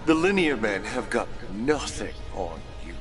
The linear men have got nothing on you.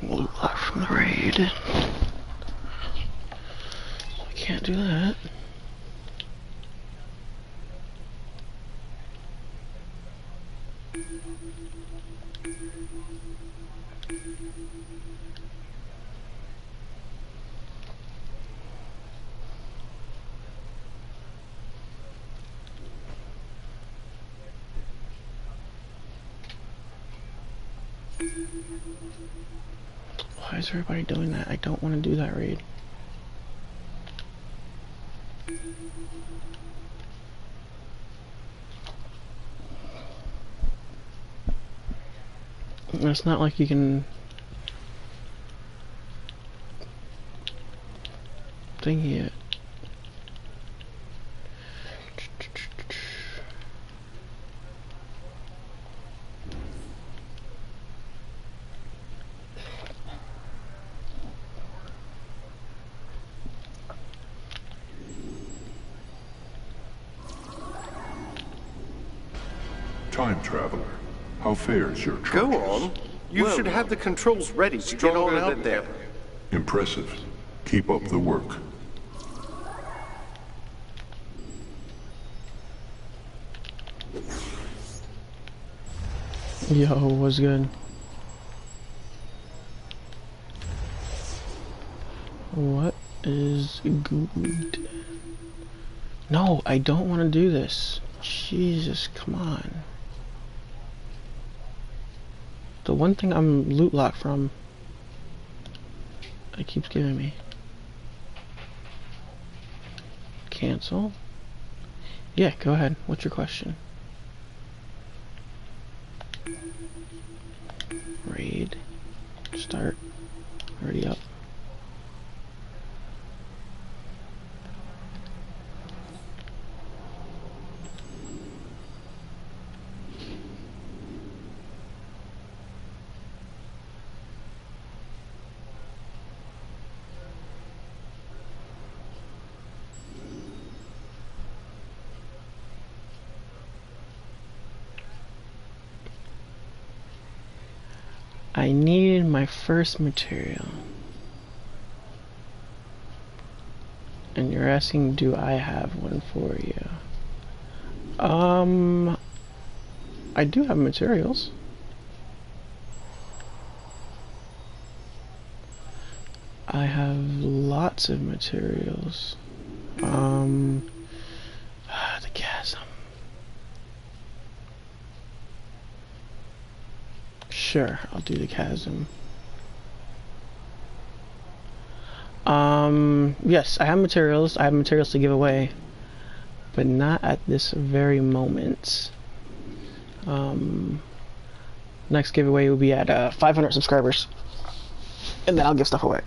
Loot lock from the raid. I can't do that. Why is everybody doing that? I don't want to do that raid. It's not like you can thingy it. Time traveler, how fares your trip? Go on. You should have the controls ready to get on out there. Impressive. Keep up the work. Yo, what's good? What is good? No, I don't want to do this. Jesus, come on. The one thing I'm loot locked from, it keeps giving me. Cancel? Yeah, go ahead. What's your question? Raid. Start. Already up. I needed my first material. And you're asking, do I have one for you? I do have materials. I have lots of materials. The chasm. Sure, I'll do the chasm. Yes, I have materials. I have materials to give away, but not at this very moment. Next giveaway will be at 500 subscribers, and then I'll give stuff away.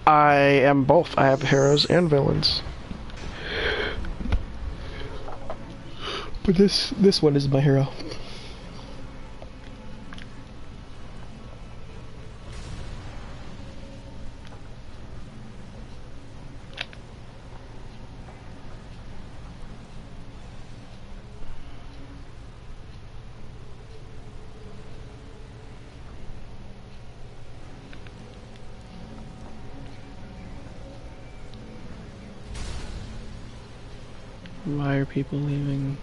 I am both. I have heroes and villains. But this one is my hero. Why are people leaving?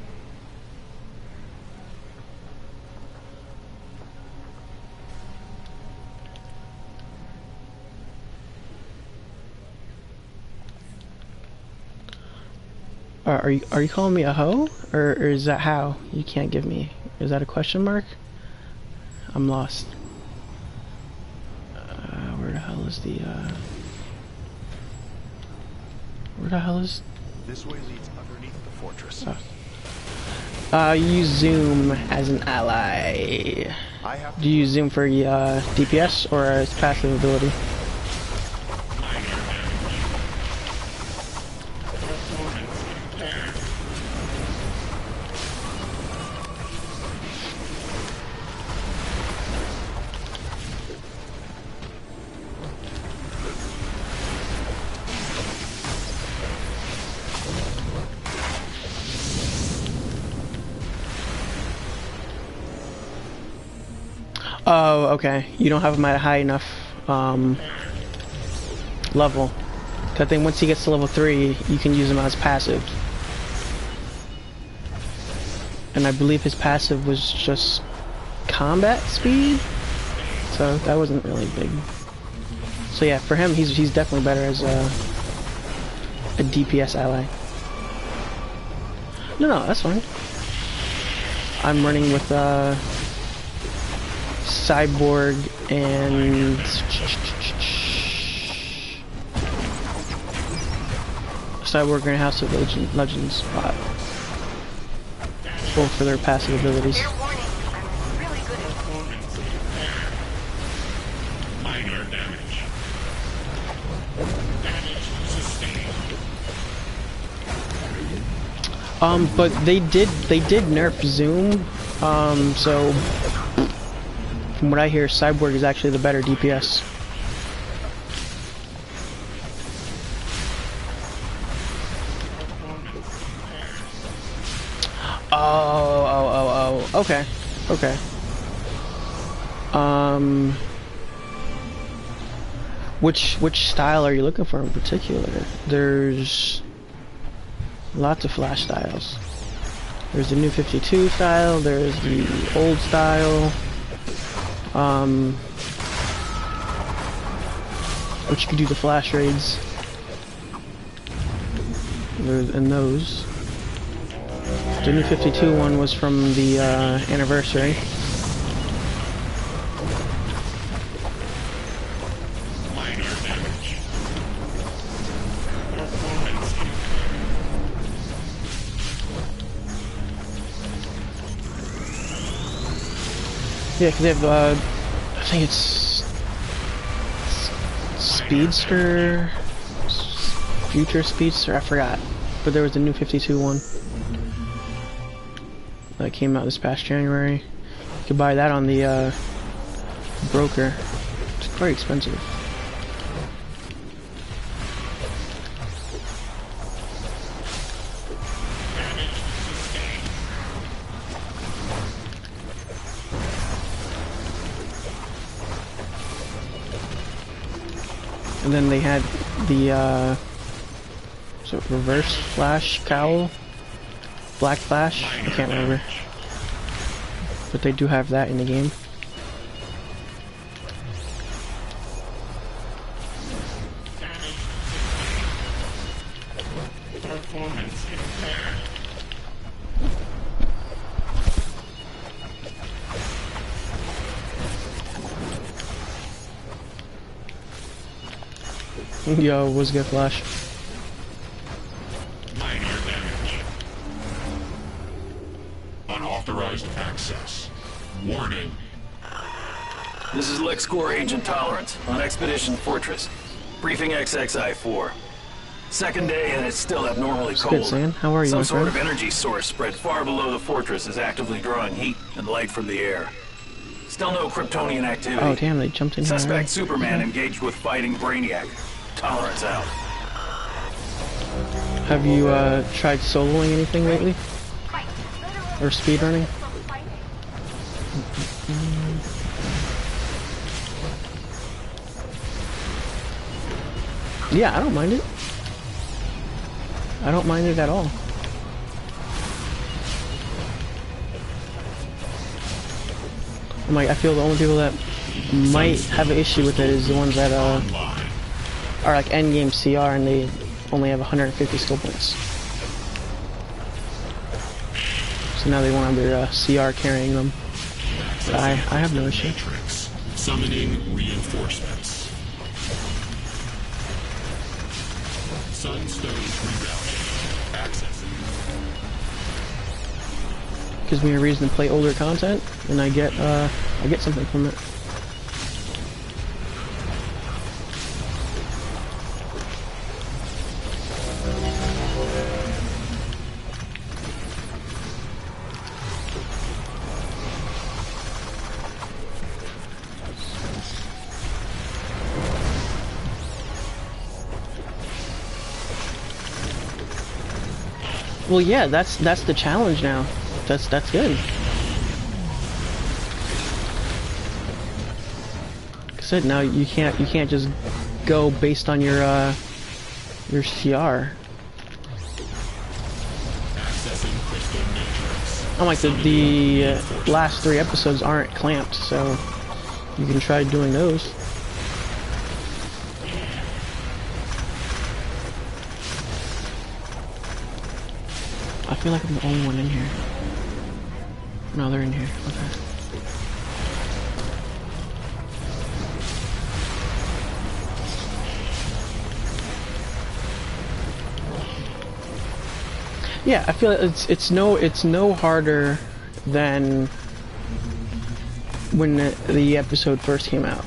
Are you calling me a hoe? Or is that how? You can't give me. Is that a question mark? I'm lost. Where the hell is the where the hell is This way leads underneath the fortress. Use Zoom as an ally. Do you use Zoom for DPS or as passive ability? Oh, okay. You don't have him at a high enough level. I think once he gets to level 3, you can use him as passive. And I believe his passive was just combat speed, so that wasn't really big. So yeah, for him, he's definitely better as a DPS ally. No, that's fine. I'm running with Cyborg and Cyborg and House of Legends bot. Both for their passive abilities. Fair warning, I'm really good at Minor damage. Damage sustained. But they did nerf Zoom. So from what I hear, Cyborg is actually the better DPS. Oh, okay. Which style are you looking for in particular? There's lots of flash styles. There's the new 52 style, there's the old style, which you can do the flash raids. And those. The new 52 one was from the anniversary. Yeah, because they have, I think it's Speedster, Future Speedster, I forgot. But there was the new 52 one that came out this past January. You could buy that on the broker. It's quite expensive. And then they had the so reverse flash cowl, black flash, I can't remember, but they do have that in the game. Yo, what's good, Flash? Minor damage. Unauthorized access. Warning. This is LexCorp Agent Tolerance on Expedition Fortress. Briefing XXI-4. Second day and it's still abnormally cold. Good, Sam. How are you, Some my sort friend? of energy source spread far below the fortress is actively drawing heat and light from the air. Still no Kryptonian activity. Oh damn, they jumped in here. Suspect already. Superman engaged with fighting Brainiac. Tolerance out. Have you tried soloing anything lately? Or speedrunning? Yeah, I don't mind it. I don't mind it at all. I'm like, I feel the only people that might have an issue with it is the ones that are like endgame CR and they only have 150 skill points. So now they won't have their CR carrying them. But I have no issue. Matrix. Summoning reinforcements. Sunstone rerouting. gives me a reason to play older content, and I get something from it. Well, yeah, that's the challenge now. That's good. Like I said, now you can't just go based on your CR. Unlike the last 3 episodes aren't clamped, so you can try doing those. I feel like I'm the only one in here. No, they're in here. Okay. Yeah, I feel it's no harder than when the episode first came out.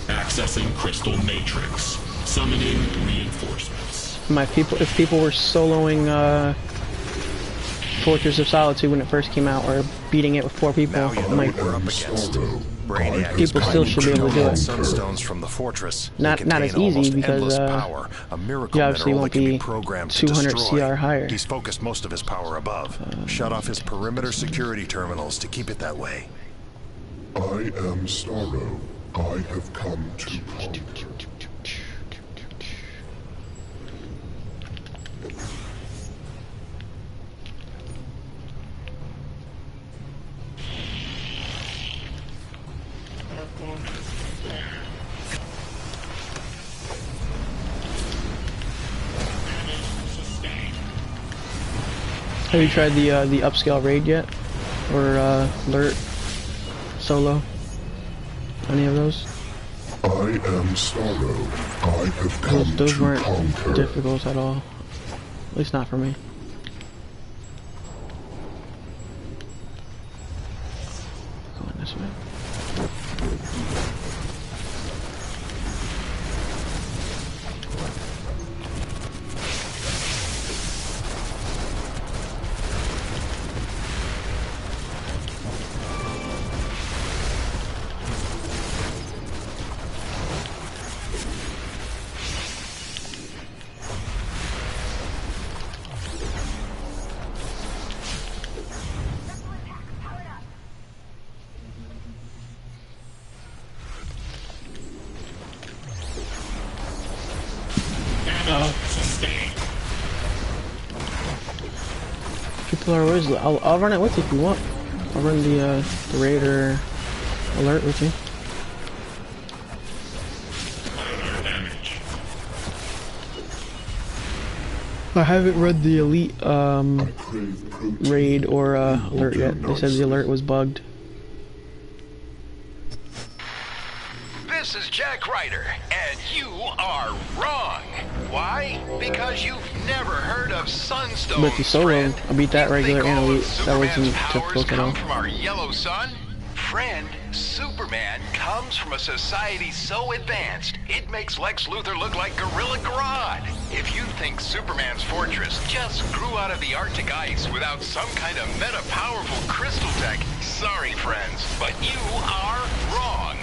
Accessing crystal matrix. Summoning reinforcements. If people were soloing Fortress of Solitude when it first came out, or beating it with 4 people, Now you know what we're up against. Brainiac people still should be able to do it. Sunstones from the fortress. Not as easy because power. A miracle you obviously mineral won't that can be programmed to 200 destroy. CR higher. He's focused most of his power above. Shut off his perimeter security terminals to keep it that way. I am Starro. I have come to conquer. Have you tried the upscale raid yet, or alert solo? Any of those? I am Starro. I have come Those to weren't conquer. difficult at all. At least not for me. Going this way. People are always. I'll run it with you if you want. I'll run the raid or alert with you. I haven't read the elite raid or alert yet. They said the alert was bugged. This is Jack Ryder, and you are wrong. Why? Because you've never heard of Sunstone. But the solo, I beat that regular and elite. That wasn't difficult difficult at all. from our yellow sun? Friend, Superman comes from a society so advanced, it makes Lex Luthor look like Gorilla Grodd. If you think Superman's fortress just grew out of the Arctic ice without some kind of meta-powerful crystal tech, sorry friends, but you are wrong.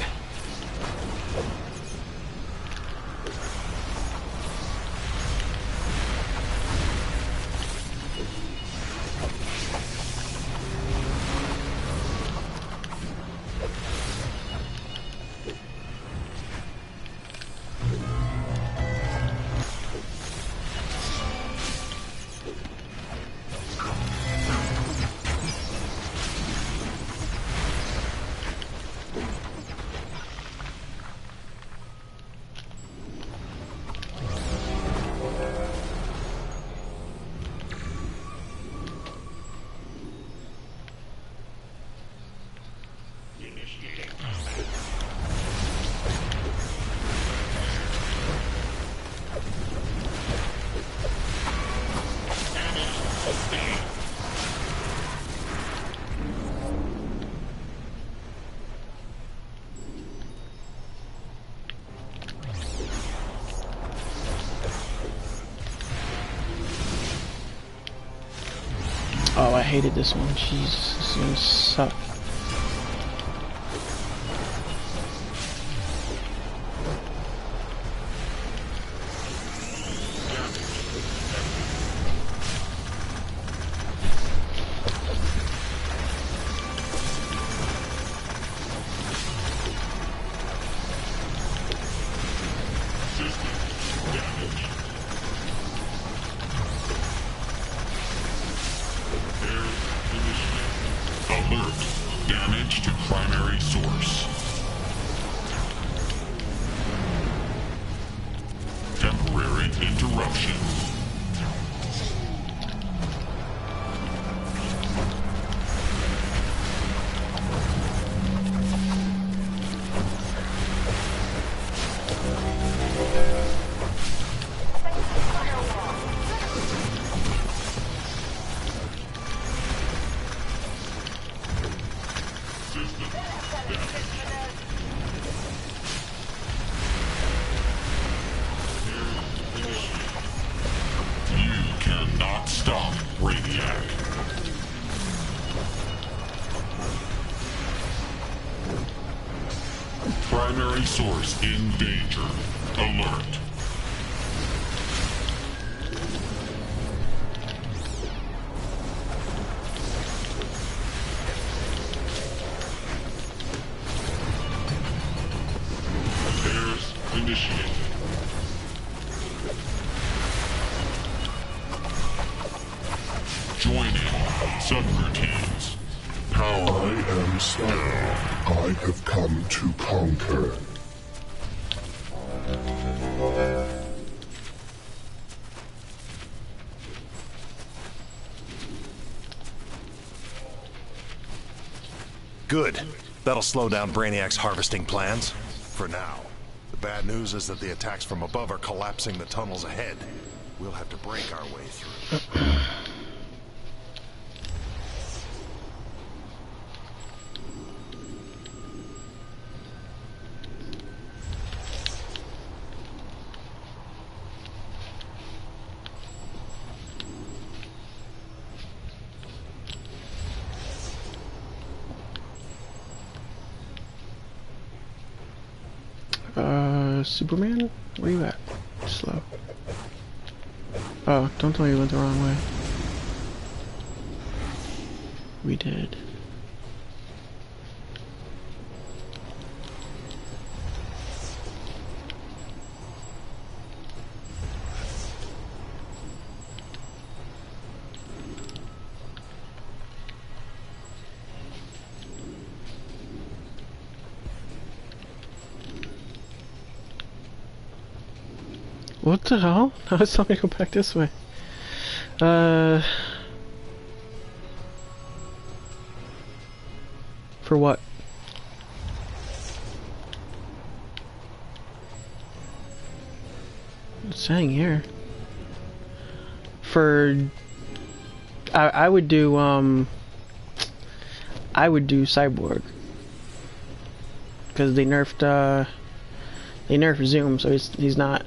Oh, I hated this one. Jesus, this one sucked. Alert. Damage to primary source. Temporary interruption. You cannot stop Brainiac. Primary source in danger. Alert. Repairs initiated. Joining subroutines. Power. I am Starro. I have come to conquer. Good. That'll slow down Brainiac's harvesting plans. For now. The bad news is that the attacks from above are collapsing the tunnels ahead. We'll have to break our way through. Superman? Where you at? Slow. Oh, don't tell me you went the wrong way. We did. What the hell? I was telling me to go back this way. For what? It's saying here. For... I would do, Cyborg. Because they nerfed Zoom, so he's not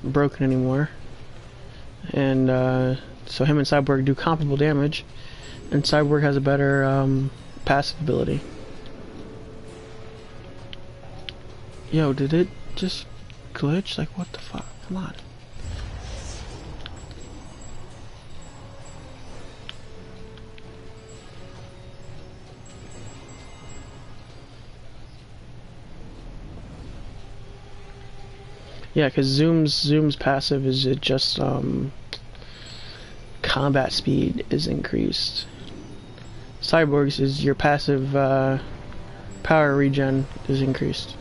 broken anymore, and so him and Cyborg do comparable damage, and Cyborg has a better passive ability. Yo, did it just glitch? Like, what the fuck? Come on. Yeah, because Zoom's passive is it just combat speed is increased. Cyborg's is your passive power regen is increased.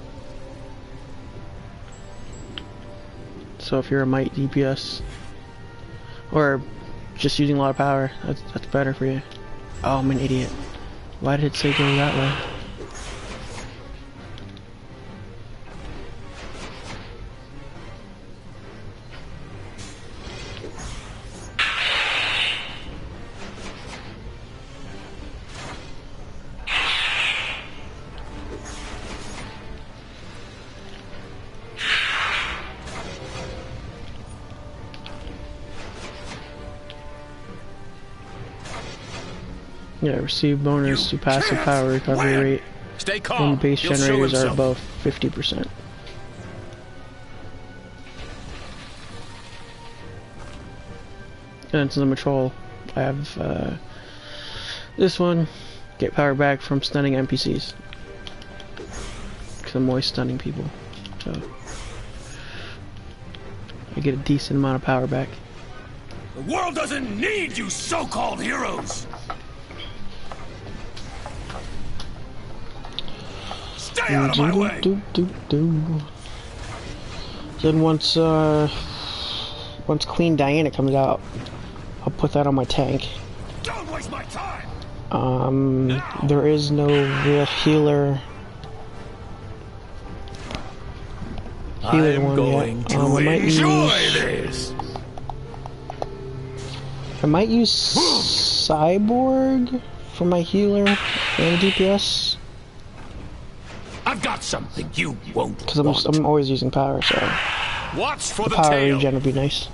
So if you're a might DPS or just using a lot of power, that's better for you. Oh, I'm an idiot. Why did it say go that way? Yeah, receive bonus to passive power recovery rate Stay calm. when base He'll show generators are himself. above 50%. And to the patrol, I have this one, get power back from stunning NPCs. Because I'm always stunning people. So I get a decent amount of power back. The world doesn't need you so-called heroes. Stay out of my way. Then once Queen Diana comes out, I'll put that on my tank. Don't waste my time. There is no real healer one yet. I might use Cyborg for my healer and DPS. I've got something you won't. Because I'm always using power, so Watch for the the power tail. regen would be nice.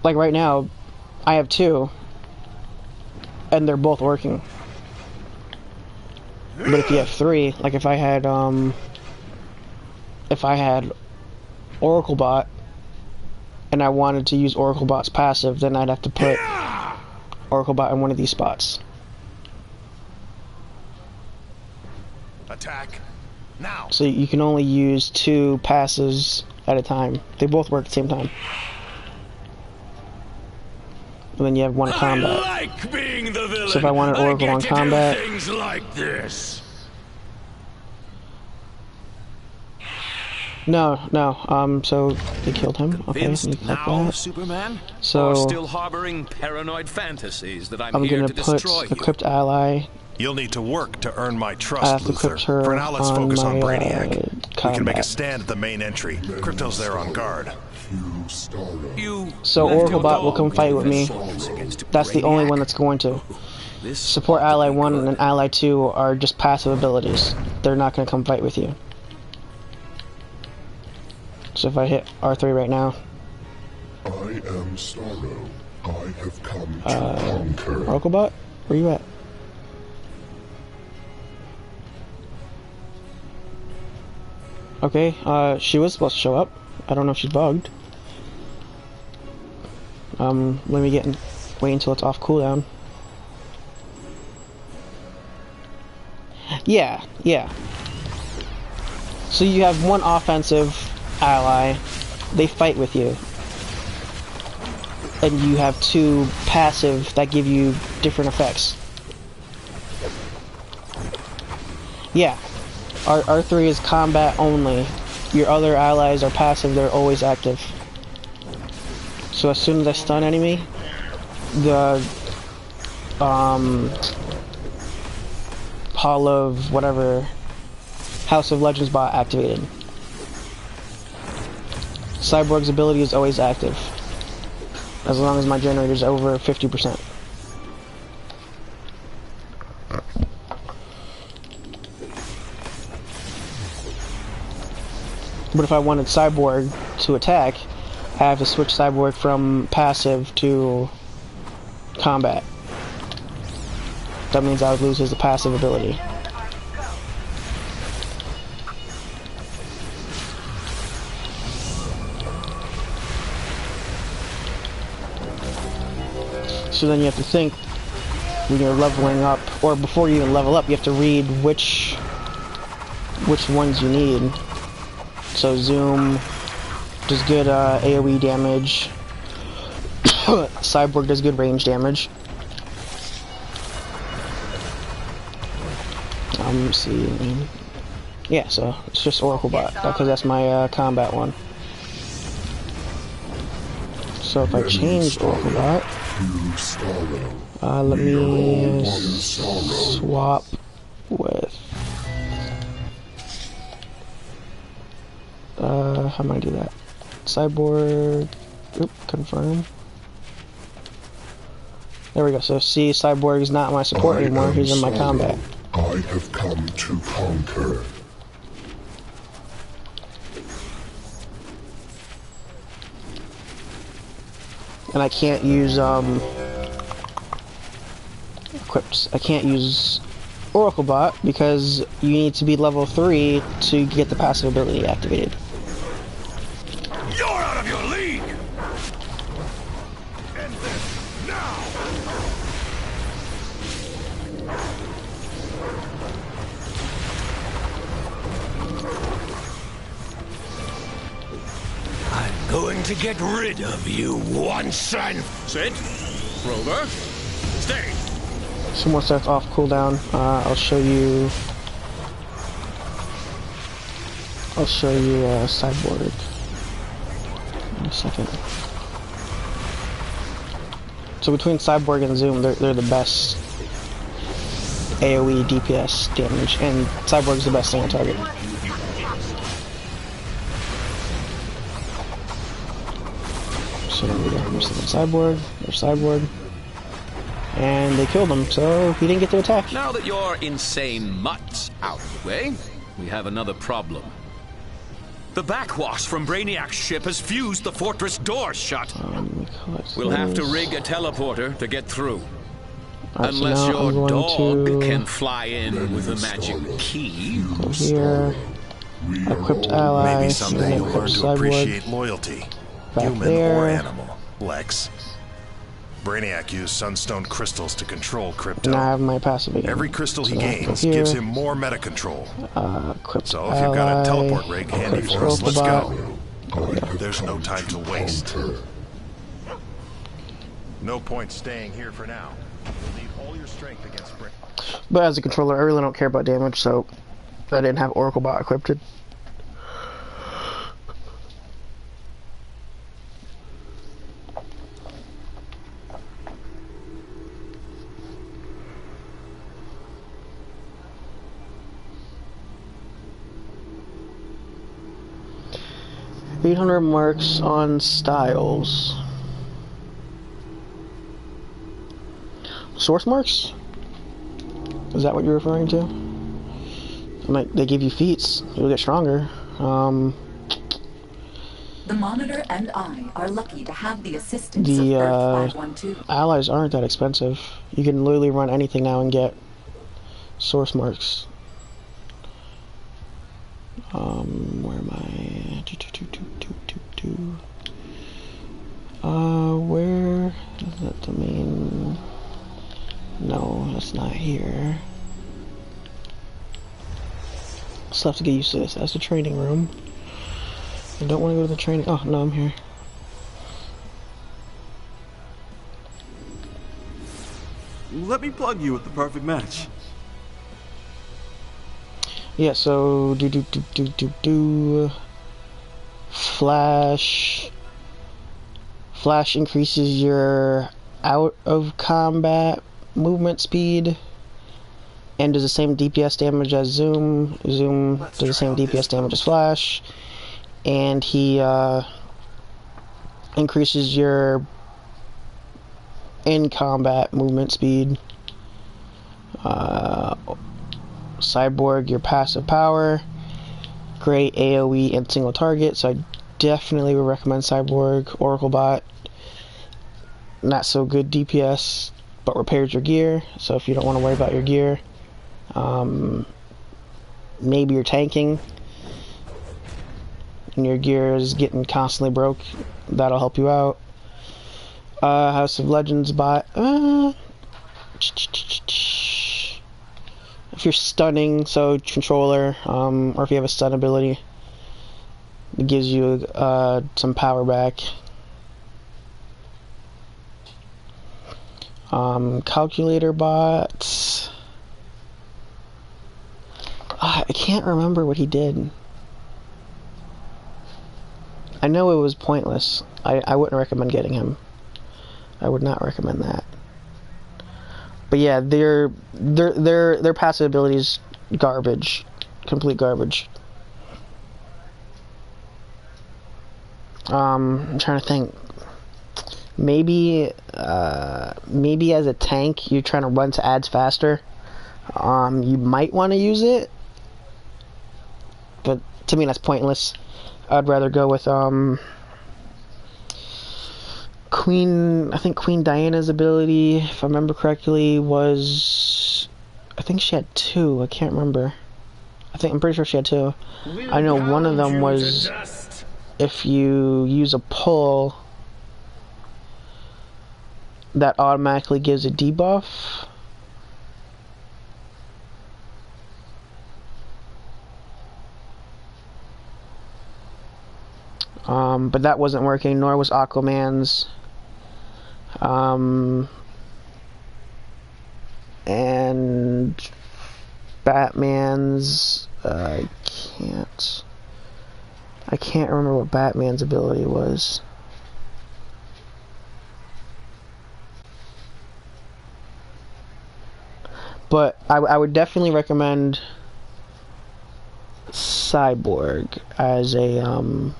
Like right now, I have 2, and they're both working. But if you have 3, like if I had Oracle Bot, and I wanted to use Oracle Bot's passive, then I'd have to put Oracle Bot in one of these spots. Attack now. So you can only use 2 passes at a time. They both work at the same time. And then you have one combat. I like being the villain. So if I wanted Oracle on combat, things like this. no, so they killed him. Okay, Convinced let me click now, that. Superman? So or still harboring paranoid fantasies that I'm here gonna to put destroy you? equipped ally. You'll need to work to earn my I trust, have to Luther. equip her For now, let's on focus on my, Brainiac. We can make a combat. stand at the main entry. Crypto's there on guard. You So left Oracle your Bot will dog come fight with me. against That's the only Brainiac. one that's going to. This Support ought to Ally be 1 good. and Ally 2 are just passive abilities. They're not going to come fight with you. So if I hit R3 right now, I am Starro. I have come to conquer. Oracle Bot, where you at? Okay, she was supposed to show up. I don't know if she's bugged. Let me wait until it's off cooldown. Yeah. So you have one offensive ally, they fight with you. And you have 2 passive that give you different effects. Yeah. R3 is combat only. Your other allies are passive, they're always active. So as soon as I stun enemy, the Hall of whatever House of Legends bot activated. Cyborg's ability is always active, as long as my generator is over 50%. But if I wanted Cyborg to attack, I have to switch Cyborg from passive to combat. That means I would lose his passive ability. So then you have to think when you're leveling up, or before you even level up, you have to read which ones you need. So Zoom does good AoE damage. Cyborg does good range damage. Let's see. Yeah, so it's just Oracle Bot because that's my combat one. So if I change Oracle Bot, let me swap with. How am I gonna do that? Cyborg. Oop, confirm. There we go. So see, Cyborg is not my support anymore. He's in my combat. I I have come to conquer. And I can't use equipped. I can't use Oracle Bot because you need to be level 3 to get the passive ability activated. You're out of your league! End this now! I'm going to get rid of you once and... Sit. Rover. Stay. So once that's off cooldown, I'll show you Cyborg in a second. So between Cyborg and Zoom, they're the best AoE DPS damage, and Cyborg's the best single target. So there we go. There's Cyborg. There's Cyborg. And they killed him, so he didn't get to attack. Now that your insane mutt's out of the way, we have another problem. The backwash from Brainiac's ship has fused the fortress door shut. We'll have to rig a teleporter to get through. Unless so your dog can fly in with a magic key. Here, equipped ally. Maybe someday you'll learn to appreciate loyalty, human or animal. Lex. Brainiac used sunstone crystals to control Crypto. And I have my passive again. Every crystal he gains gives him more meta control. So if you've got a teleport rig handy for us, let's go. There's no time to waste. No point staying here for now. You'll need all your strength against Brainiac. But as a controller, I really don't care about damage, so I didn't have Oracle Bot equipped. 800 marks on styles. Source marks? Is that what you're referring to? They give you feats. You'll get stronger. The Monitor and I are lucky to have the assistance of Earth 512. Allies aren't that expensive. You can literally run anything now and get source marks. Where am I? Where is that domain? No, that's not here. Still have to get used to this. That's the training room. I don't want to go to the training. Oh, no, I'm here. Let me plug you with the perfect match. Yeah, so Flash increases your out of combat movement speed and does the same DPS damage as Zoom. Zoom does the same DPS damage as Flash, and he increases your in combat movement speed. Cyborg, your passive power, great AoE and single target, so I definitely would recommend Cyborg. Oracle Bot, not so good DPS, but repairs your gear, so if you don't want to worry about your gear, maybe you're tanking and your gear is getting constantly broke, that'll help you out. House of Legends Bot, if you're stunning, so controller, or if you have a stun ability, it gives you some power back. Calculator Bot, I can't remember what he did. I know it was pointless. I wouldn't recommend getting him. I would not recommend that. But yeah, their passive abilities garbage, complete garbage. I'm trying to think. Maybe as a tank, you're trying to run to adds faster. You might want to use it, but to me that's pointless. I'd rather go with Queen. I think Queen Diana's ability, if I remember correctly, was, I think she had 2. I can't remember. I'm pretty sure she had 2. I know one of them was if you use a pull that automatically gives a debuff. But that wasn't working, nor was Aquaman's. And Batman's, I can't remember what Batman's ability was. But I would definitely recommend Cyborg as a,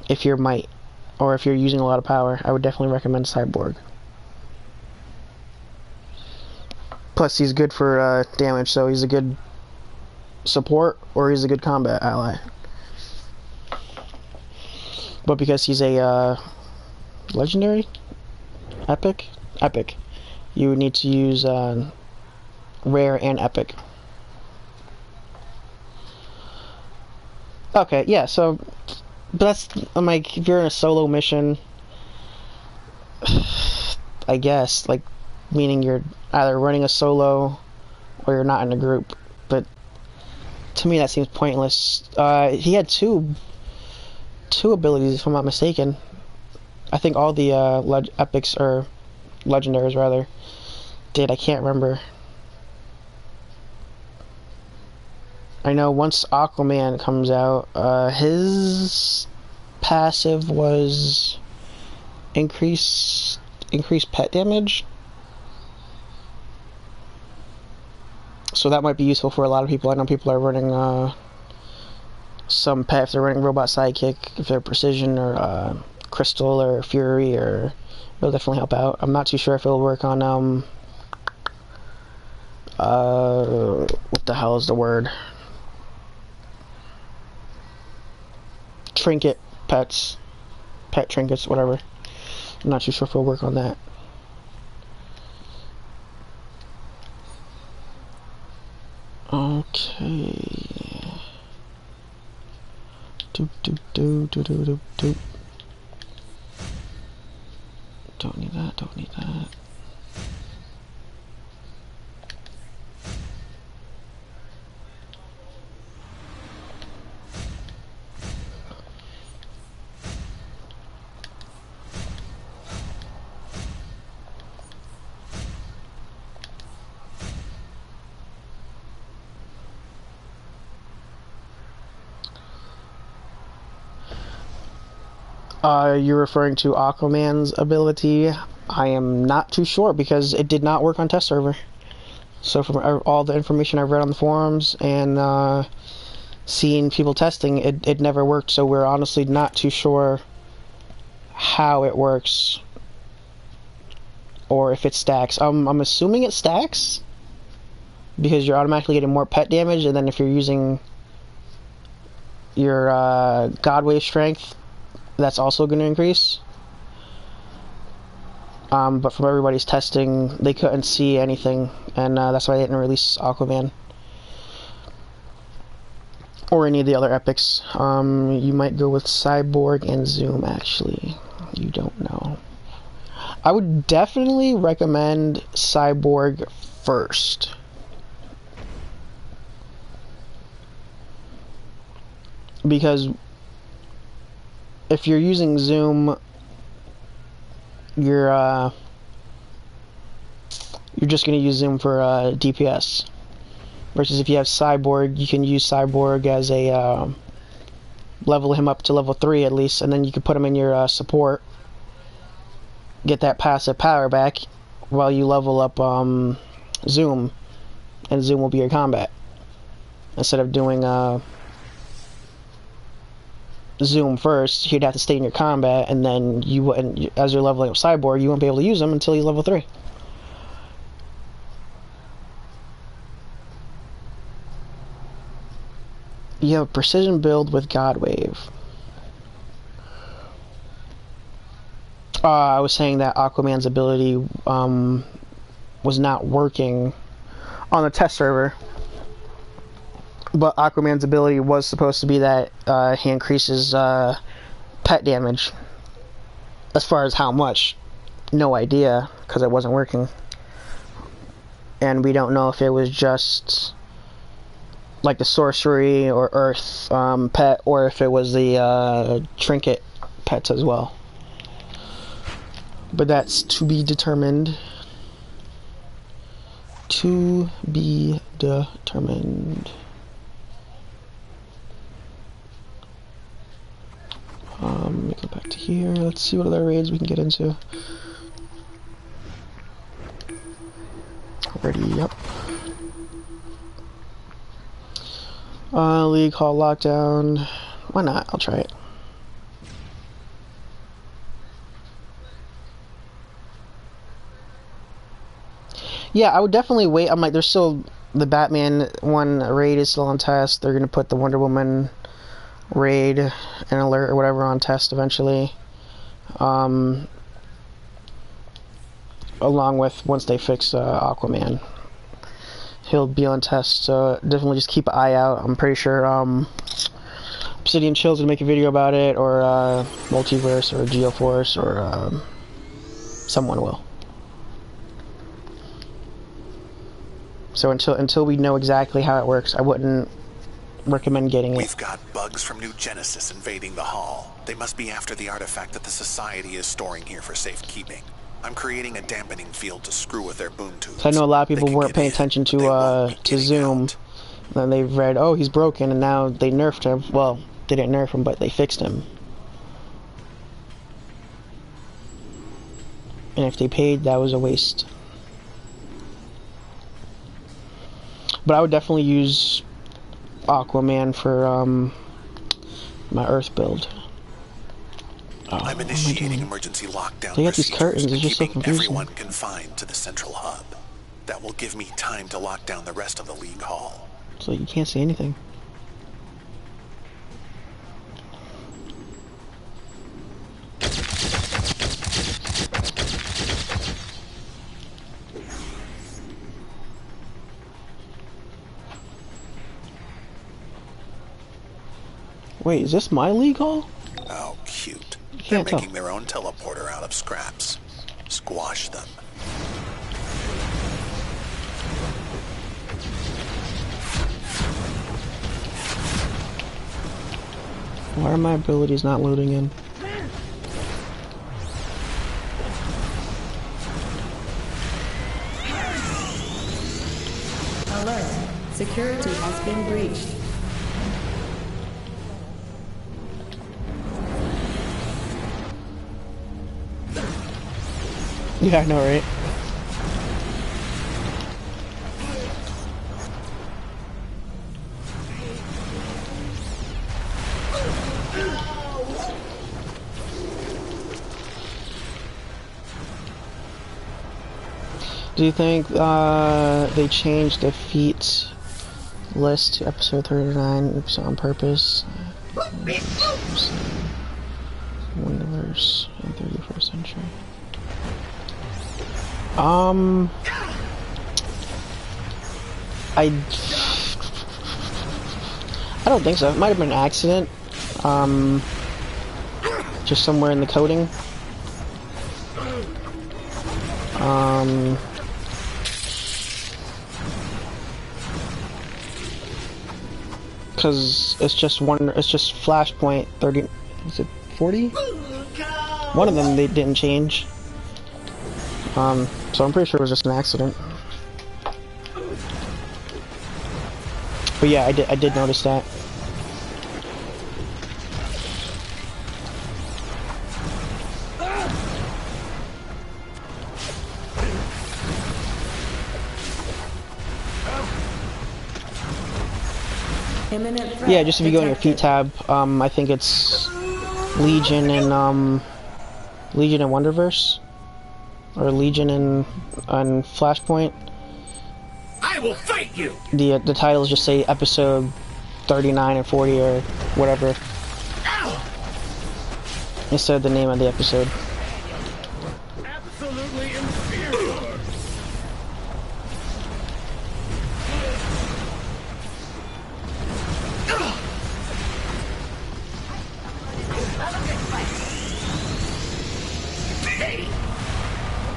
if you're might, or if you're using a lot of power, I would definitely recommend Cyborg. Plus, he's good for damage, so he's a good support, or he's a good combat ally. But because he's a legendary, epic, you would need to use rare and epic. Okay, yeah. So, but that's, I'm like, if you're in a solo mission, I guess, like, meaning you're either running a solo or you're not in a group. But to me, that seems pointless. He had two abilities, if I'm not mistaken. I think all the epics, or legendaries rather, did. I can't remember. I know once Aquaman comes out, his passive was increased pet damage. So that might be useful for a lot of people. I know people are running some pet, if they're running Robot Sidekick, if they're Precision or Crystal or Fury, or it'll definitely help out. I'm not too sure if it'll work on what the hell is the word? Trinket pets, pet trinkets, whatever. I'm not too sure if it'll work on that. Okay. Don't need that, don't need that. You're referring to Aquaman's ability? I am not too sure because it did not work on test server. So from all the information I've read on the forums and seeing people testing, it never worked. So we're honestly not too sure how it works or if it stacks. I'm assuming it stacks because you're automatically getting more pet damage, and then if you're using your God Wave strength, that's also going to increase. But from everybody's testing, they couldn't see anything, and that's why they didn't release Aquaman or any of the other epics. You might go with Cyborg and Zoom, actually. You don't know. I would definitely recommend Cyborg first. Because if you're using Zoom, you're just going to use Zoom for DPS. Versus if you have Cyborg, you can use Cyborg as a level him up to level 3 at least, and then you can put him in your support, get that passive power back while you level up Zoom, and Zoom will be your combat. Instead of doing Zoom first, he'd have to stay in your combat, and then you wouldn't, as you're leveling up Cyborg, you won't be able to use him until he's level 3. You have a precision build with God Wave. I was saying that Aquaman's ability was not working on the test server, but Aquaman's ability was supposed to be that he increases pet damage. As far as how much, no idea, because it wasn't working. And we don't know if it was just like the sorcery or earth pet, or if it was the trinket pets as well. But that's to be determined. To be determined. Let me go back to here. Let's see what other raids we can get into. Ready up. League Hall Lockdown. Why not? I'll try it. Yeah, I would definitely wait. I'm like, there's still the Batman one raid is still on test. They're gonna put the Wonder Woman raid and alert or whatever on test eventually. Along with once they fix Aquaman, he'll be on test. So definitely just keep an eye out. I'm pretty sure Obsidian Chill's gonna make a video about it, or Multiverse, or Geoforce, or someone will. So until we know exactly how it works, I wouldn't recommend getting it. We've got bugs from New Genesis invading the hall. They must be after the artifact that the Society is storing here for safekeeping. I'm creating a dampening field to screw with their boom tubes. I know a lot of people weren't paying attention to Zoom. And they've read, oh, he's broken, and now they nerfed him. Well, they didn't nerf him, but they fixed him. And if they paid, that was a waste. But I would definitely use Aquaman for my Earth build. I'm initiating emergency lockdown. They got these curtains, it's just so confusing. Everyone confined to the central hub. That will give me time to lock down the rest of the League Hall. So you can't see anything. Wait, is this my League Hall? Oh, cute. They're making their own teleporter out of scraps. Squash them. Why are my abilities not loading in? Alert. Security has been breached. Yeah, I know, right? Do you think they changed the feat list to episode 39 on purpose? Universe in 31st century. I don't think so. It might have been an accident. Just somewhere in the coding. Because it's just Flashpoint 30. Is it 40? One of them they didn't change. So I'm pretty sure it was just an accident. But yeah, I did notice that. Yeah, just if you go in your feat tab, I think it's Legion and Wonderverse. Or Legion and Flashpoint. I will fight you. The titles just say episode 39 and 40 or whatever. Instead of the name of the episode. Absolutely inferior.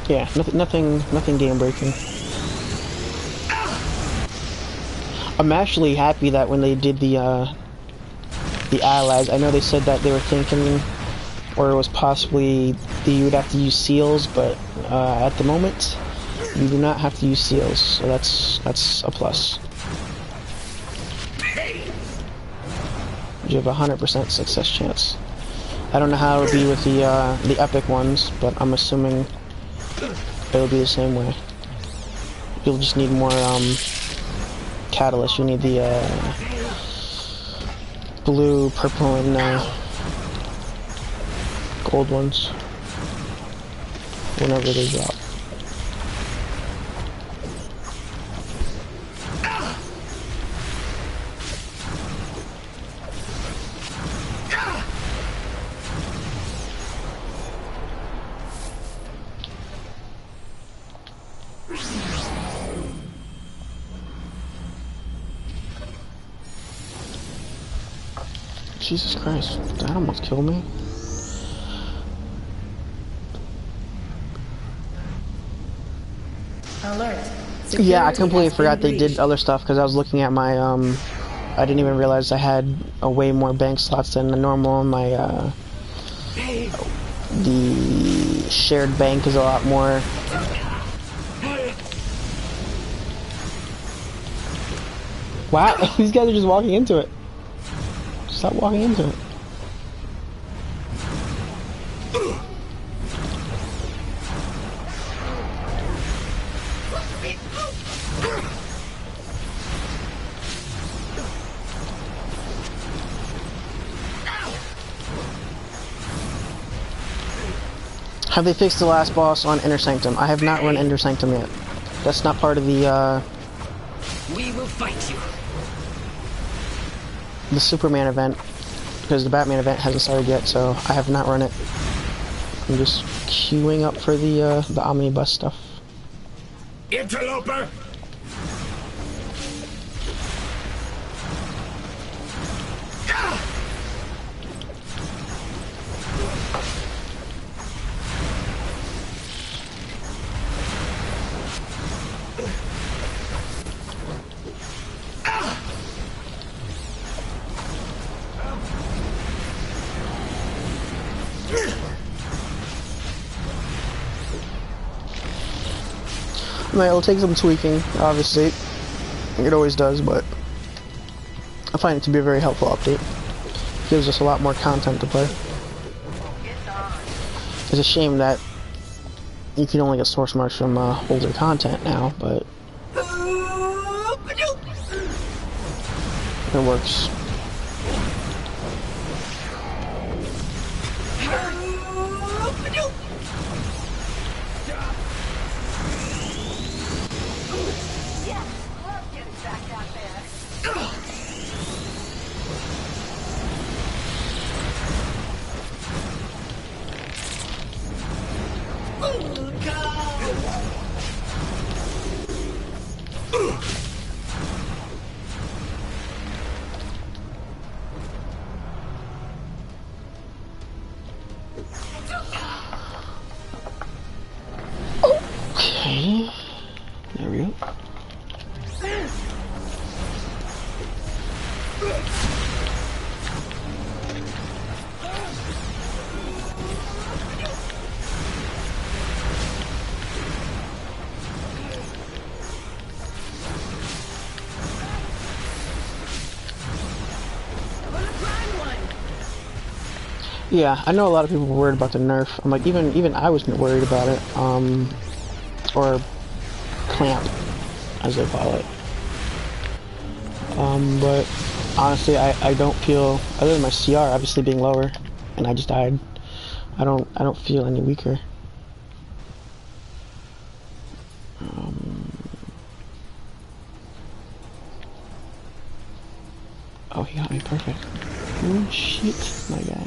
Yeah, nothing game breaking. I'm actually happy that when they did the allies, I know they said that they were thinking, or it was possibly that you would have to use seals, but at the moment, you do not have to use seals, so that's a plus. You have a 100% success chance. I don't know how it'll be with the epic ones, but I'm assuming it'll be the same way. You'll just need more catalyst. You need the blue, purple, and gold ones whenever they drop. Jesus Christ, that almost killed me. Alert. Yeah, I completely forgot they did other stuff because I was looking at my, I didn't even realize I had a way more bank slots than the normal. My, the shared bank is a lot more. Wow, these guys are just walking into it. Stop walking into it. Have they fixed the last boss on Inner Sanctum? I have not run Inner Sanctum yet. That's not part of the, We will fight you. the Superman event, because the Batman event hasn't started yet, so I have not run it. I'm just queuing up for the omnibus stuff. Interloper. It'll take some tweaking, obviously. It always does, but I find it to be a very helpful update. Gives us a lot more content to play. It's a shame that you can only get source marks from older content now, but it works. Okay, there we go. Yeah, I know a lot of people were worried about the nerf. I'm like, even I was worried about it. Or clamp, as they call it. But honestly, I don't feel, other than my CR obviously being lower, and I just died, I don't feel any weaker. Oh, he got me perfect. Oh shit, my guy.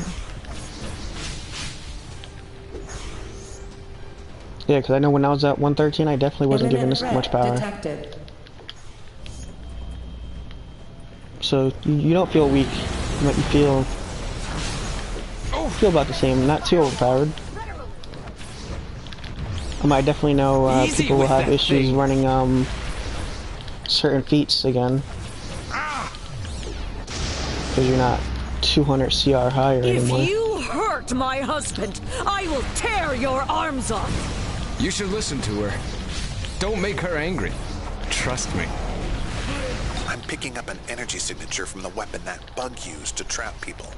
Yeah, because I know when I was at 113, I definitely wasn't given this much power. Detected. So you don't feel weak, but you feel about the same, not too overpowered. I definitely know people will have issues running certain feats again. Because you're not 200 CR higher anymore. If you hurt my husband, I will tear your arms off. You should listen to her. Don't make her angry. Trust me. I'm picking up an energy signature from the weapon that Bug used to trap people.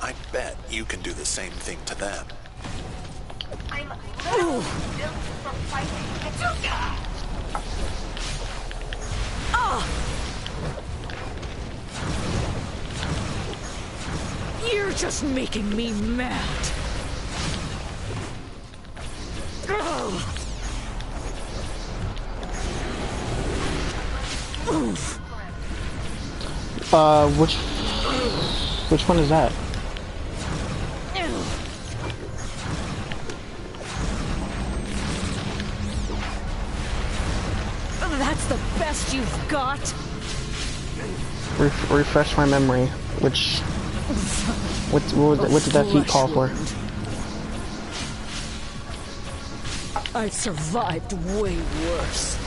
I bet you can do the same thing to them. I'm built for fighting. You're just making me mad. Which one is that? That's the best you've got? Refresh my memory. What did that feat call for? I've survived way worse.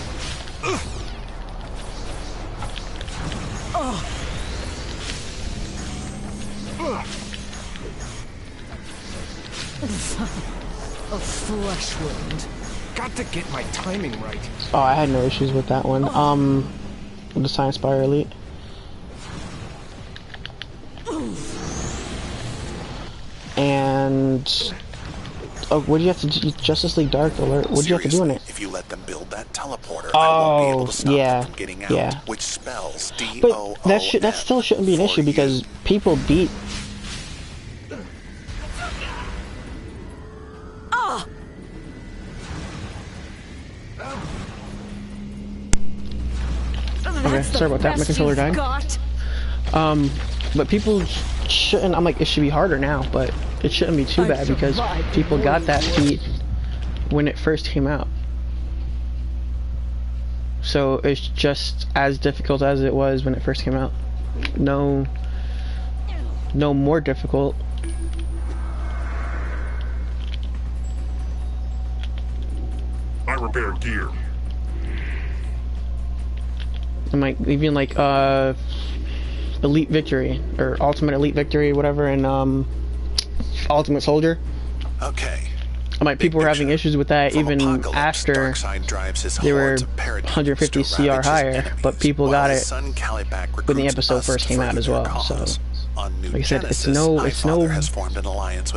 A flesh wound. Got to get my timing right. Oh, I had no issues with that one. With the Science Spire Elite. And what do you have to do? Justice League Dark Alert. What do you have to do in it? If you let them build that teleporter, I won't be able to stop them from getting out. Yeah. Which spells But that still shouldn't be an issue because people beat. Okay, sorry about that. My controller died. But people shouldn't. I'm like, it should be harder now, but it shouldn't be too bad because people got that feat when it first came out. So it's just as difficult as it was when it first came out. No more difficult. I repair gear. I'm like, even like Elite Victory or Ultimate Elite Victory, whatever, and Ultimate Soldier. Okay. I'm like, people were having issues with that even after they were 150 CR higher, but people got it when the episode first came out as well. So, like I said, it's no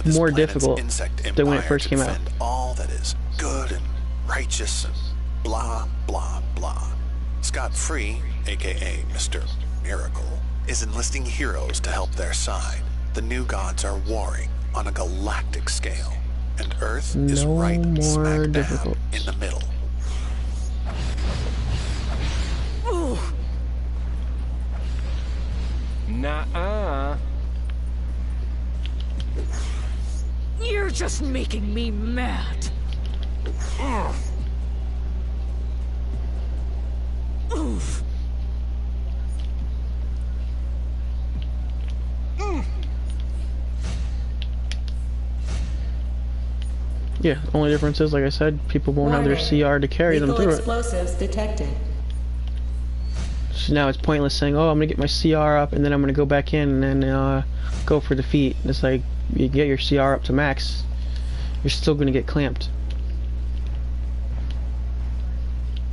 more difficult than when it first came out. All that is good and righteous and blah blah blah. Scott Free, aka Mr. Miracle, is enlisting heroes to help their side. The new gods are warring on a galactic scale, and Earth is right smack dab in the middle. Nuh-uh. You're just making me mad. Oof. Yeah, only difference is, like I said, people won't have their CR to carry them through it. Explosives detected. So now it's pointless saying, oh, I'm gonna get my CR up and then I'm gonna go back in and then go for the feat. It's like, you get your CR up to max, you're still gonna get clamped.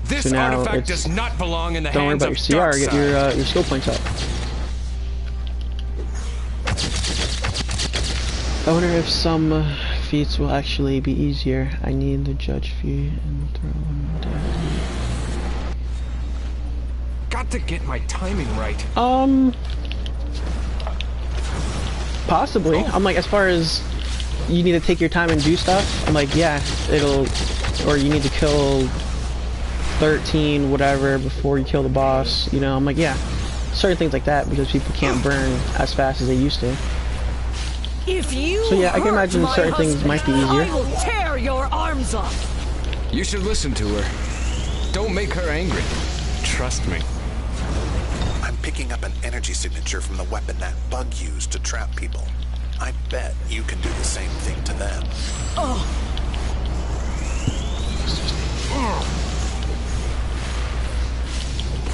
This artifact does not belong in the hands of Don't worry about your CR, get your skill points up. I wonder if some feats will actually be easier. I need the judge feat and throw them down. Got to get my timing right. Possibly. I'm like, as far as you need to take your time and do stuff, I'm like, yeah, or you need to kill 13 whatever before you kill the boss, you know. I'm like, yeah, certain things like that because people can't burn as fast as they used to. If you So yeah, I can imagine certain things might be easier. I will tear your arms off. You should listen to her. Don't make her angry. Trust me. I'm picking up an energy signature from the weapon that Bug used to trap people. I bet you can do the same thing to them.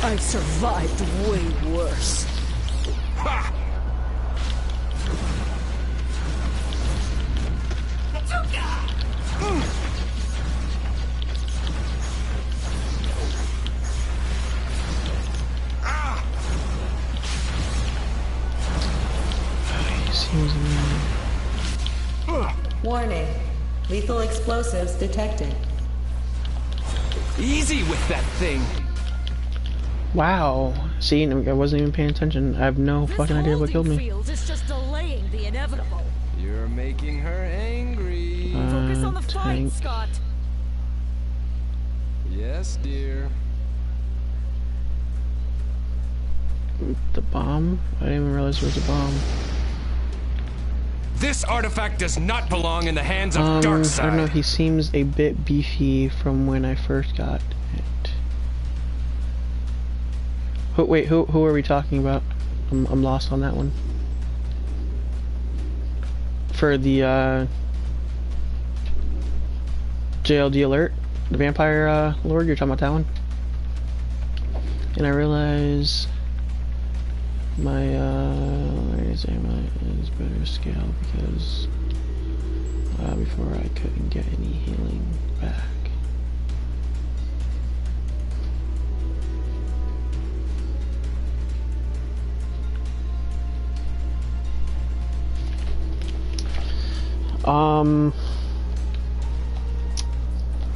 I've survived way worse. Ha! Warning. Lethal explosives detected. Easy with that thing. Wow. See, I wasn't even paying attention. I have no fucking idea what killed me. It's just delaying the inevitable. You're making her angry. Focus on the fight, Scott. Yes, dear. The bomb? I didn't even realize there was a bomb. This artifact does not belong in the hands of Darkseid. I don't know, he seems a bit beefy from when I first got it. Wait, who are we talking about? I'm lost on that one. For the JLD alert, the vampire lord, you're talking about that one? And I realize my is better scale because before I couldn't get any healing back.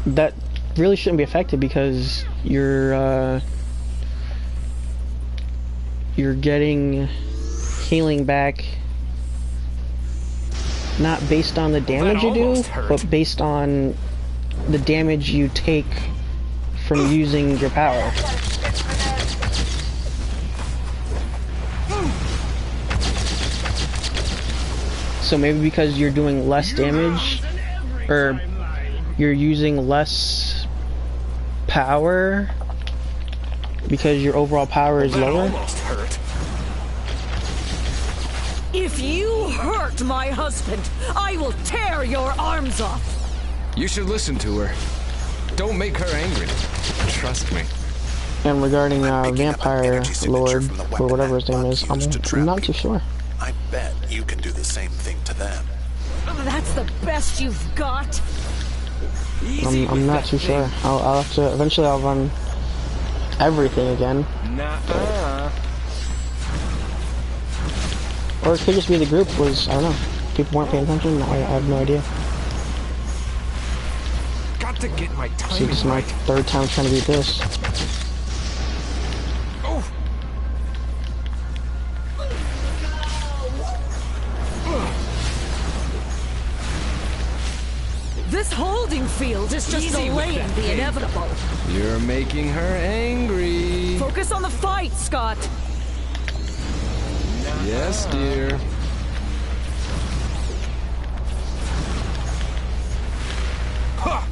That really shouldn't be affected because you're getting healing back not based on the damage you do, but based on the damage you take from using your power. So maybe because you're doing less damage, or you're using less power, because your overall power is lower. If you hurt my husband, I will tear your arms off. You should listen to her. Don't make her angry. Trust me. And regarding Vampire Lord, or whatever his name is, I'm not too sure. I bet you can do the same thing to them. That's the best you've got? I'm not too sure. I'll have to, eventually I'll run everything again. Or it could just be the group was, I don't know, people weren't paying attention, I have no idea. Got to get my timing. See, this is my third time trying to beat this. This holding field is just delaying the inevitable. You're making her angry. Focus on the fight, Scott. Yes, dear. Ha!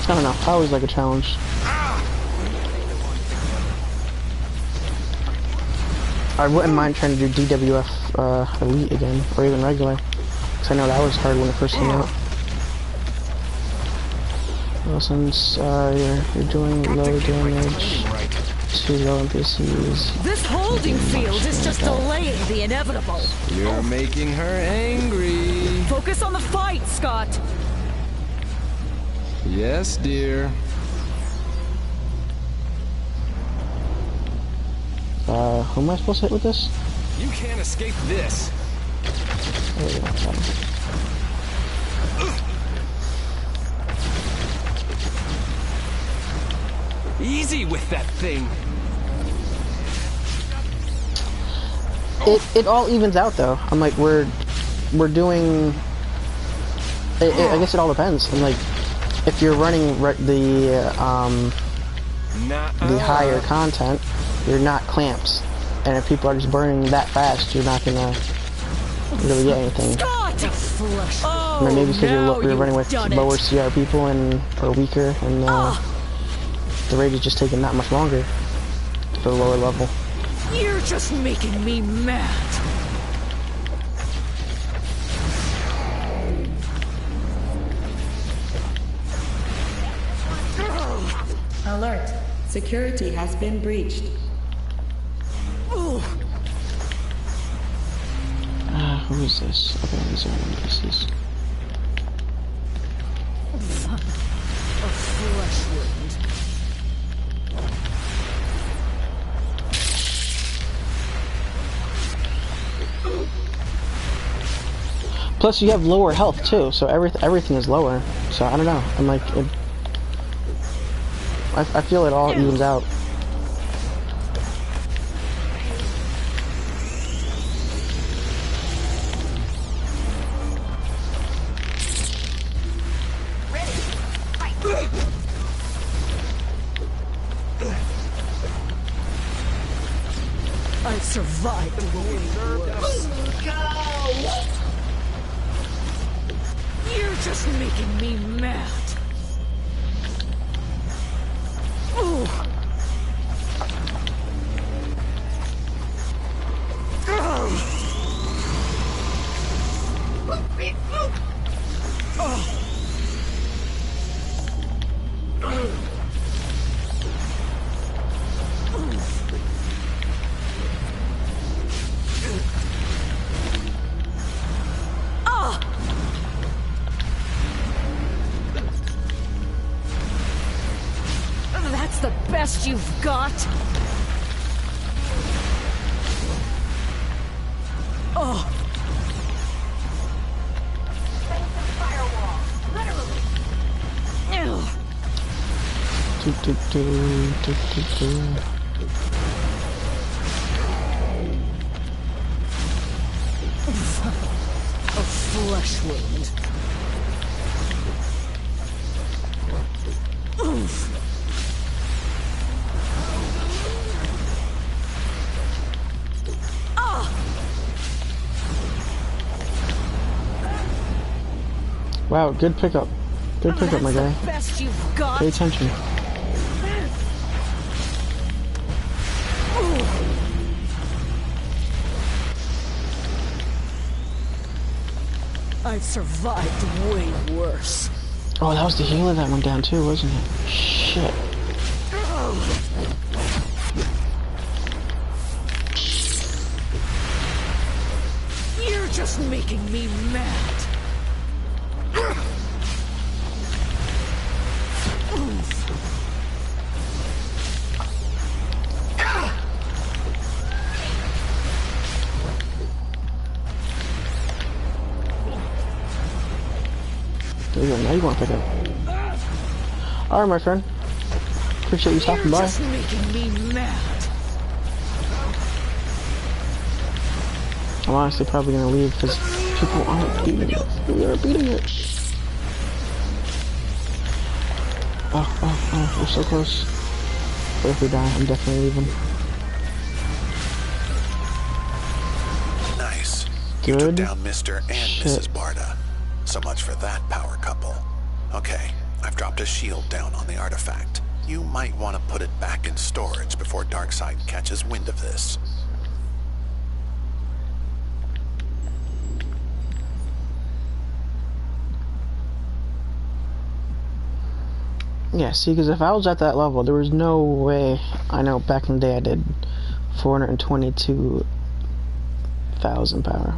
I don't know, I always like a challenge. I wouldn't mind trying to do DWF Elite again, or even regular, because I know that was hard when it first came out. Well, since you're doing low damage to low NPCs. This holding field is just delaying the inevitable. You're making her angry. Focus on the fight, Scott. Yes, dear. Who am I supposed to hit with this? You can't escape this. There we go. Easy with that thing. It all evens out though. I'm like, we're doing. I guess it all depends. I'm like, if you're running the higher content, you're not clamps, and if people are just burning that fast, you're not gonna really get anything. I mean, maybe because you're running with lower CR people or weaker, and the raid is just taking that much longer for the lower level. You're just making me mad. Alert. Security has been breached. Who is this? Okay, these are NPCs. A flesh wound. Plus, you have lower health too, so everything is lower. So I don't know. I'm like, I feel it all evens out. I survived way worse. You're just making me mad. Ooh. That's the best you've got? Oh. Firewall, A flesh wound. Oof. Wow, good pickup. Good pickup, my guy. Best you've got. Pay attention. I've survived way worse. Oh, that was the healer that went down too, wasn't it? Shit. You're just making me mad. There you go, now you want to pick up. Alright, my friend. Appreciate you stopping by. You're just making me mad. I'm honestly probably gonna leave because people aren't beating it. We are beating it. Oh, we're so close. But if we die, I'm definitely leaving. Nice. Good. You took down Mr. and Shit. Mrs. Barda. So much for that power couple. Okay, I've dropped a shield down on the artifact. You might want to put it back in storage before Darkseid catches wind of this. Yeah, see, because if I was at that level, there was no way. I know back in the day I did 422,000 power.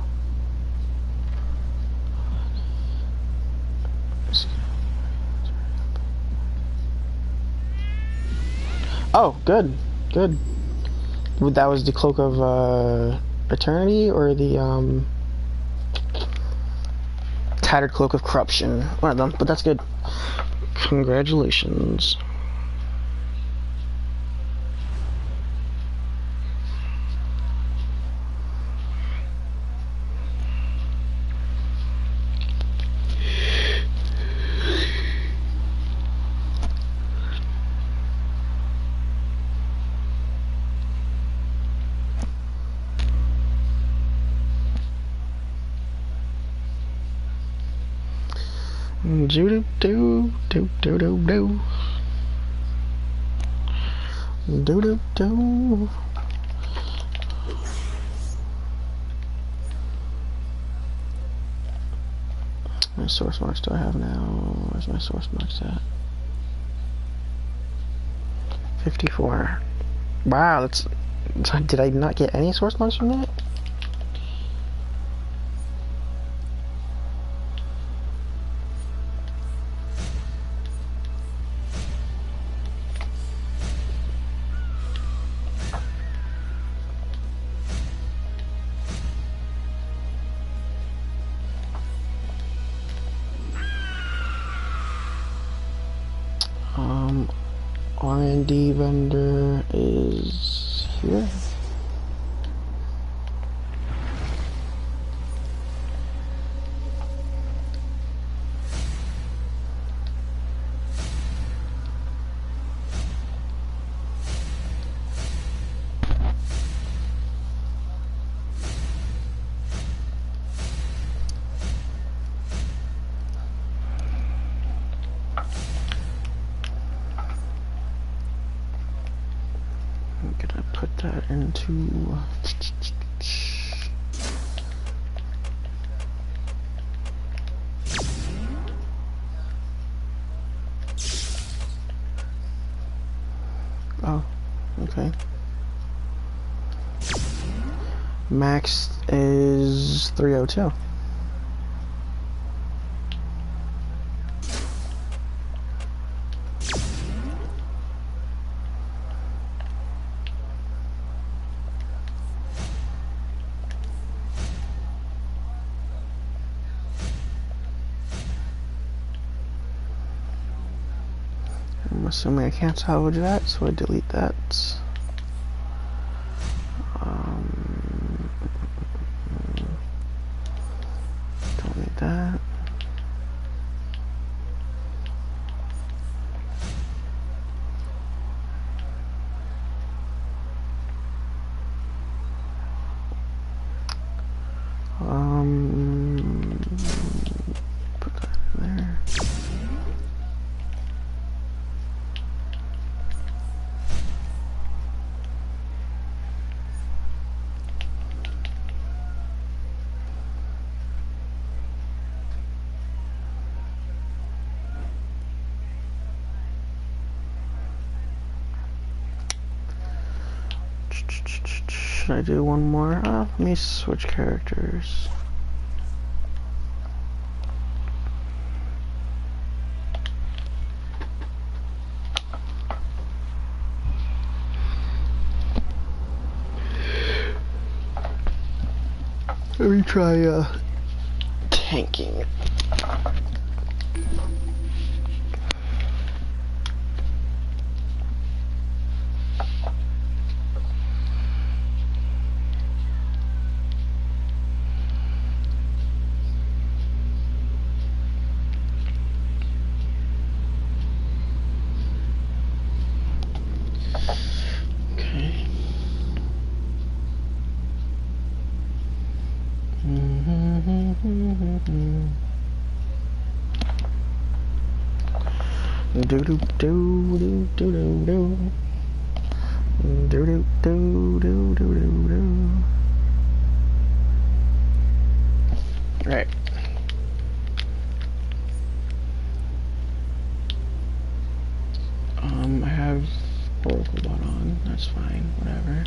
Oh, good, good. That was the Cloak of Eternity, or the Tattered Cloak of Corruption. One of them, but that's good. Congratulations. Do do do do do do do do do. How many source marks do I have now? Where's my source marks at? 54. Wow, that's... Did I not get any source marks from that? R&D vendor is here. Into oh, okay. Max is 302. I'm assuming I can't salvage that, so I delete that. Don't need that. Put that in there. Should I do one more? Let me switch characters. Let me try tanking. Do do do do do do do do do do do do do do. Right. I have Oracle bot on. That's fine. Whatever.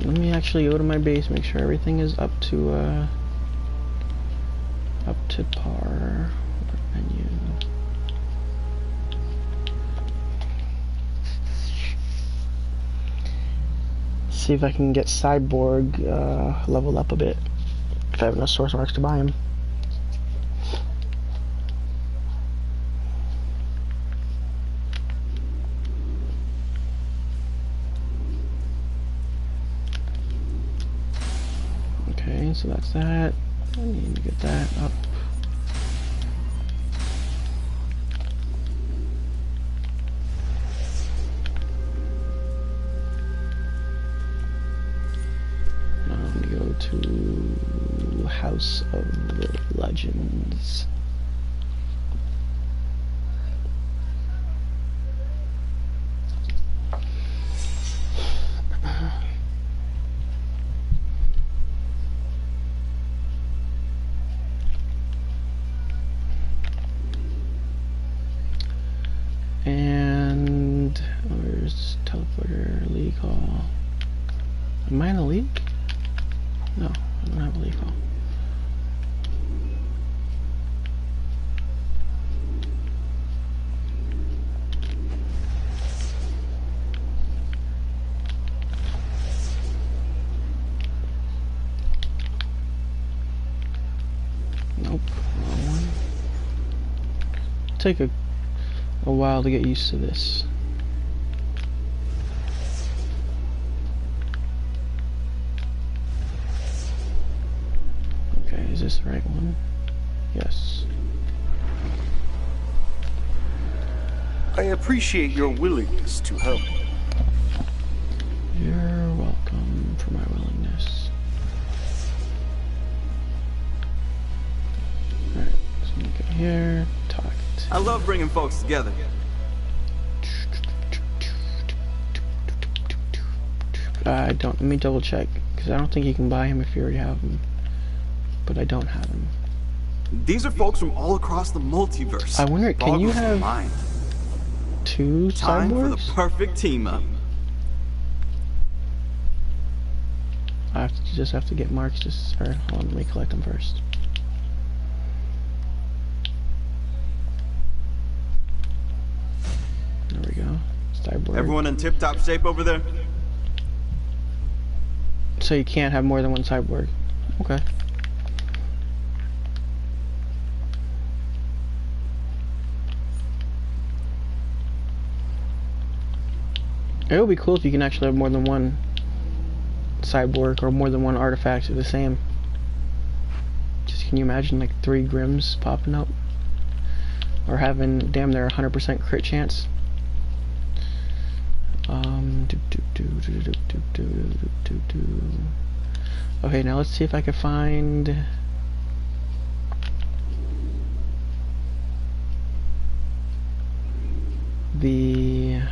Let me actually go to my base, make sure everything is up to par. Menu. See if I can get Cyborg leveled up a bit. If I have enough source marks to buy him. Okay, so that's that. I need to get that up. to House of Legends. And where's teleporter league hall? Am I in a league? No, I don't have a league hall. Nope, wrong one. Take a while to get used to this. Okay, is this the right one? Yes. I appreciate your willingness to help. You're welcome for my willingness. Alright, so we go here, talk. I love bringing folks together. I don't, let me double check, because I don't think you can buy him if you already have him. But I don't have him. These are folks from all across the multiverse. I wonder, can you have two Time cyborgs? for the perfect team up. I have to, just have to get Marks to start. Hold on, let me collect them first. There we go. Cyborg. Everyone in tip-top shape over there? So you can't have more than one cyborg. Okay. It would be cool if you can actually have more than one cyborg or more than one artifact of the same. Just can you imagine like 3 Grims popping up? Or having damn near 100% crit chance? Okay, now let's see if I can find the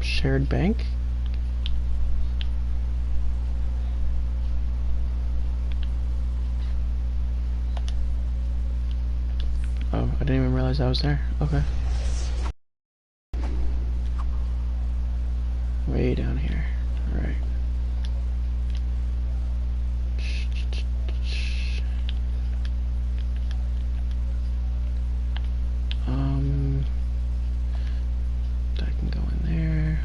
shared bank. Oh, I didn't even realize I was there. Okay. Way down here. Alright. I can go in there.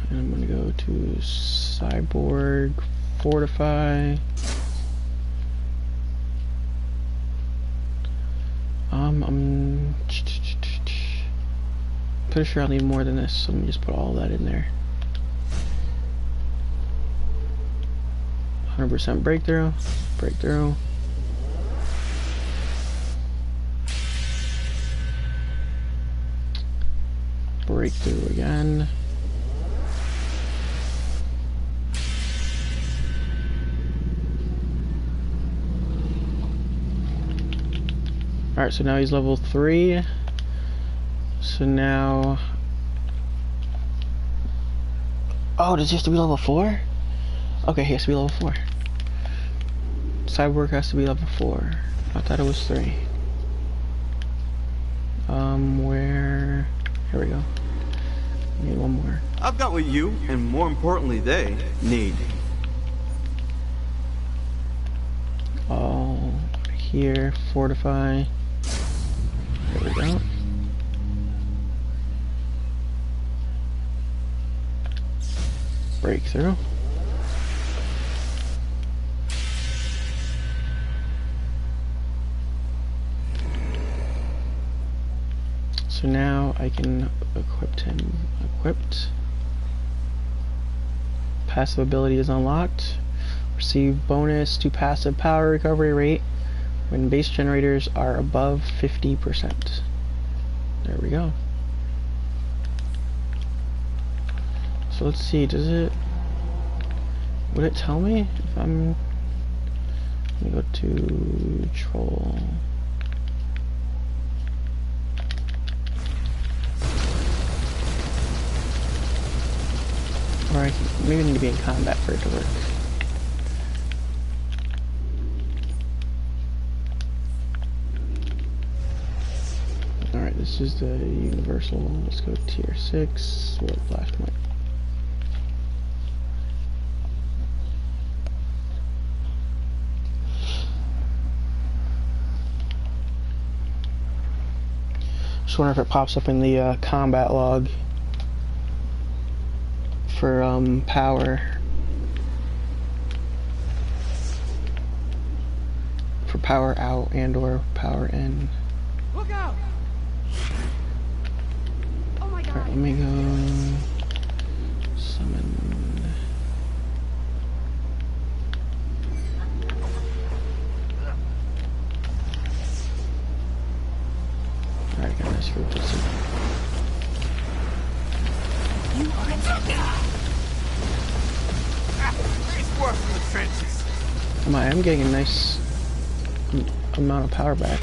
And I'm gonna go to Cyborg, Fortify. I'm pretty sure I'll need more than this, so let me just put all that in there. 100% breakthrough, breakthrough. Breakthrough again. Alright, so now he's level 3. So now... Oh, does he have to be level 4? Okay, he has to be level 4. Cyborg has to be level 4. I thought it was 3. Where... Here we go. I need one more. I've got what you, and more importantly they, need. All here, fortify. There we go. Breakthrough. So now I can equip him. Equipped. Passive ability is unlocked. Receive bonus to passive power recovery rate when base generators are above 50%. There we go. So let's see, would it tell me if I'm, let me go to troll. Or I maybe need to be in combat for it to work. Alright, this is the universal. Let's go tier 6, world flashpoint. Just wonder if it pops up in the combat log for power. For power out and or power in. Look out! Oh my god. Alright, let me go summon. Alright, got a nice group of some. You are Nice work in the trenches. I am getting a nice amount of power back.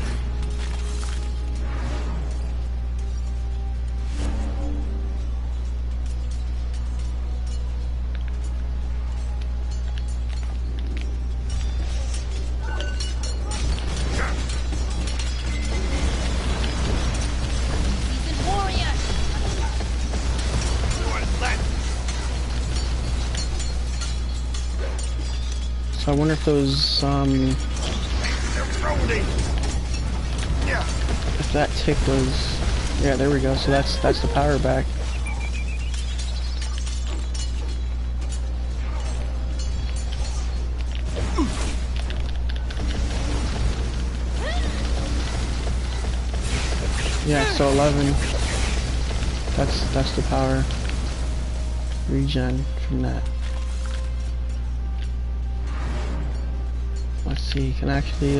So I wonder if those, if that tick was, yeah, there we go. So that's the power back. Yeah, so 11. That's the power regen from that. Let's see, can I actually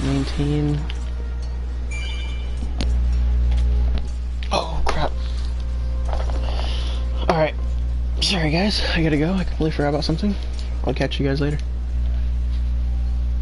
maintain. Oh crap. Alright. Sorry guys, I gotta go. I completely forgot about something. I'll catch you guys later.